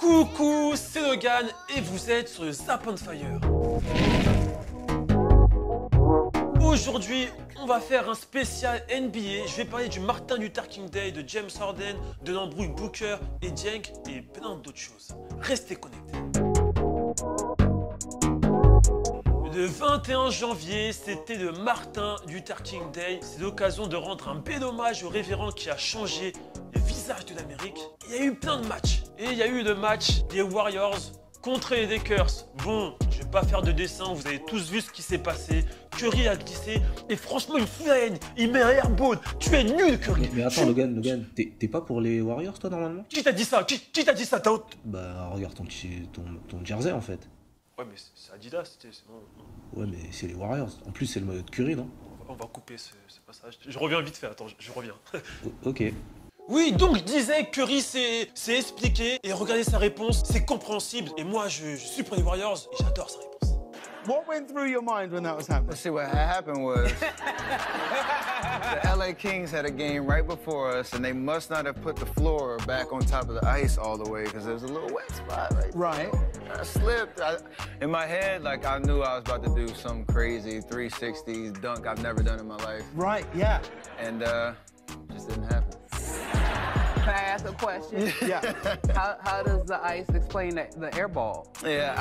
Coucou, c'est Logan et vous êtes sur le Zap on Fire. Aujourd'hui, on va faire un spécial NBA. Je vais parler du Martin Luther King Day, de James Harden, de l'embrouille Booker et Dieng et plein d'autres choses. Restez connectés. Le 21 janvier, c'était le Martin Luther King Day. C'est l'occasion de rendre un bel hommage au révérend qui a changé le visage de l'Amérique. Il y a eu plein de matchs. Et il y a eu le match des Warriors contre les Lakers. Bon, je vais pas faire de dessin, vous avez tous vu ce qui s'est passé. Curry a glissé et franchement il fout la haine. Il met un airball. Tu es nul, Curry. Mais attends, Logan, t'es pas pour les Warriors toi normalement? Qui t'a dit ça? Qui t'a dit ça? Bah regarde ton jersey en fait. Ouais mais c'est Adidas, c'est bon. Ouais mais c'est les Warriors. En plus c'est le maillot de Curry, non? On va couper ce passage. Je reviens vite fait, attends, je reviens. Ok. Oui, donc je disais, Curry s'est expliqué et regardez sa réponse, c'est compréhensible. Et moi, je suis pour les Warriors et j'adore sa réponse. What went through your mind when that was happening? See, what happened was the LA Kings had a game right before us, and they must not have put the floor back on top of the ice all the way because there's a little wet spot right. I slipped. In my head, like I knew I was about to do some crazy 360 dunk I've never done in my life. Right, yeah. And just didn't happen. Can I ask a question? Yeah. How does the ice explain the air ball? Yeah,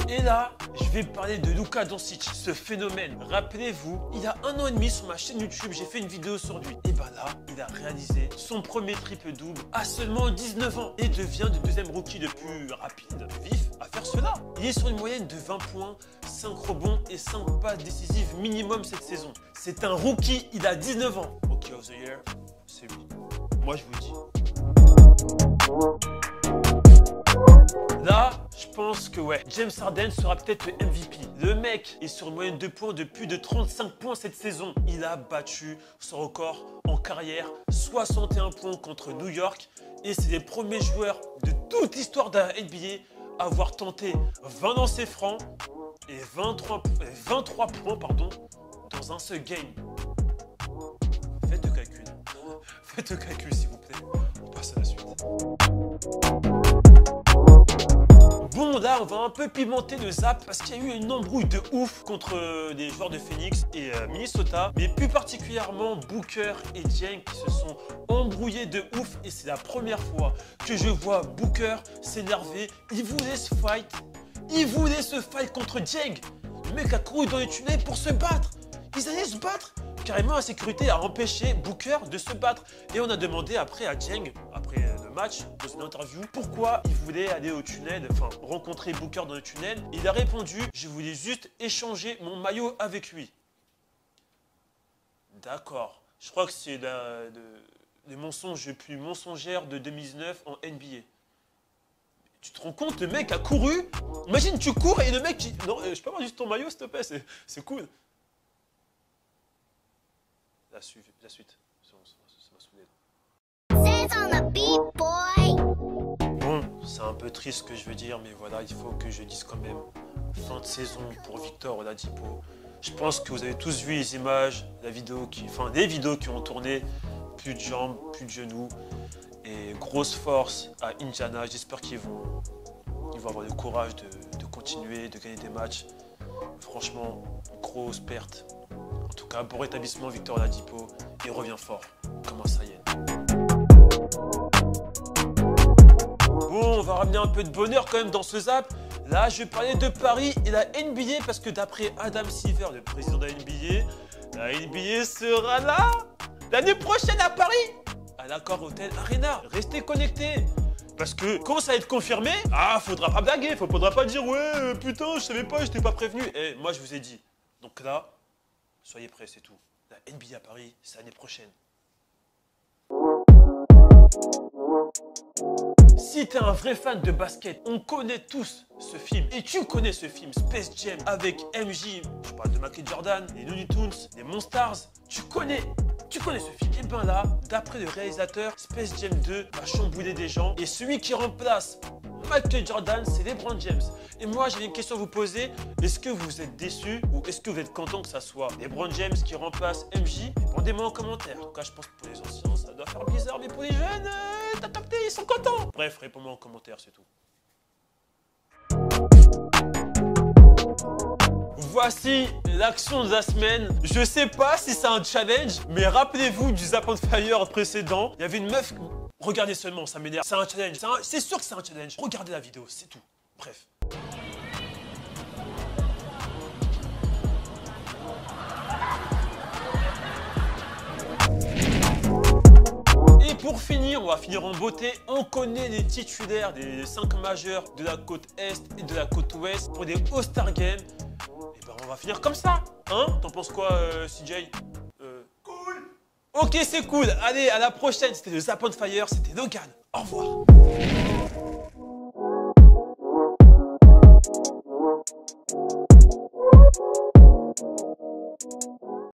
Et là, je vais parler de Luka Doncic, ce phénomène. Rappelez-vous, il y a 1 an et demi sur ma chaîne YouTube, j'ai fait une vidéo sur lui. Et ben là, il a réalisé son premier triple-double à seulement 19 ans et devient le deuxième rookie le plus rapide, vif à faire cela. Il est sur une moyenne de 20 points, 5 rebonds et 5 passes décisives minimum cette saison. C'est un rookie, il a 19 ans. Rookie of the Year, c'est lui. Moi, je vous le dis. Là, je pense que ouais, James Harden sera peut-être le MVP. Le mec est sur une moyenne de points de plus de 35 points cette saison. Il a battu son record en carrière, 61 points contre New York. Et c'est les premiers joueurs de toute l'histoire de la NBA à avoir tenté 20 lancers francs et 23 points dans un seul game. Faites le calcul. Faites le calcul s'il vous plaît. On passe à la suite. Bon, là, on va un peu pimenter le zap parce qu'il y a eu une embrouille de ouf contre des joueurs de Phoenix et Minnesota, mais plus particulièrement Booker et Dieng qui se sont embrouillés de ouf et c'est la première fois que je vois Booker s'énerver. Il voulait se fight. Il voulait se fight contre Dieng. Le mec a couru dans les tunnels pour se battre. Ils allaient se battre. Carrément, la sécurité a empêché Booker de se battre. Et on a demandé après à Dieng, après le match, dans une interview, pourquoi il voulait aller au tunnel, enfin rencontrer Booker dans le tunnel. Il a répondu, je voulais juste échanger mon maillot avec lui. D'accord. Je crois que c'est les mensonges les plus mensongères de 2019 en NBA. Tu te rends compte, le mec a couru. Imagine, tu cours et le mec dit, non, je peux avoir juste ton maillot s'il te plaît, c'est cool. La suite, ça m'a saoulé. Bon, c'est un peu triste ce que je veux dire, mais voilà, il faut que je dise quand même fin de saison pour Victor Oladipo. Je pense que vous avez tous vu les images, les vidéos qui ont tourné, plus de jambes, plus de genoux, et grosse force à Indiana. J'espère qu'ils vont avoir le courage de continuer, de gagner des matchs. Franchement, grosse perte. En tout cas, bon rétablissement Victor Oladipo, il revient fort, comment ça y est. Bon, on va ramener un peu de bonheur quand même dans ce zap. Là, je vais parler de Paris et la NBA parce que d'après Adam Silver, le président de la NBA sera là l'année prochaine à Paris, à l'Accor Hotel Arena. Restez connectés. Parce que quand ça va être confirmé, faudra pas blaguer, faudra pas dire ouais, putain, je savais pas, je t'ai pas prévenu. Et moi, je vous ai dit. Donc là, soyez prêts, c'est tout. La NBA à Paris, c'est l'année prochaine. Si t'es un vrai fan de basket, on connaît tous ce film. Et tu connais ce film, Space Jam, avec MJ, je parle de Michael Jordan, les Looney Tunes, les Monstars. Tu connais ce film. Et ben là, d'après le réalisateur, Space Jam 2 va chambouler des gens. Et celui qui remplace Michael Jordan, c'est LeBron James. Et moi, j'avais une question à vous poser. Est-ce que vous êtes déçus ou est-ce que vous êtes content que ça soit LeBron James qui remplace MJ? Répondez-moi en commentaire. En tout cas, je pense que pour les anciens, ça doit faire bizarre, mais pour les jeunes, t'as capté, ils sont contents. Bref, réponds-moi en commentaire, c'est tout. Voici l'action de la semaine. Je sais pas si c'est un challenge, mais rappelez-vous du Zap on Fire précédent. Il y avait une meuf. Regardez seulement, ça m'énerve. C'est un challenge. C'est sûr que c'est un challenge. Regardez la vidéo, c'est tout. Bref. Et pour finir, on va finir en beauté. On connaît les titulaires des 5 majeurs de la côte Est et de la côte Ouest pour des All-Star Games. Et ben on va finir comme ça. Hein? T'en penses quoi, CJ? Cool. Ok, c'est cool. Allez, à la prochaine. C'était le Zap on Fire. C'était Logan. Au revoir.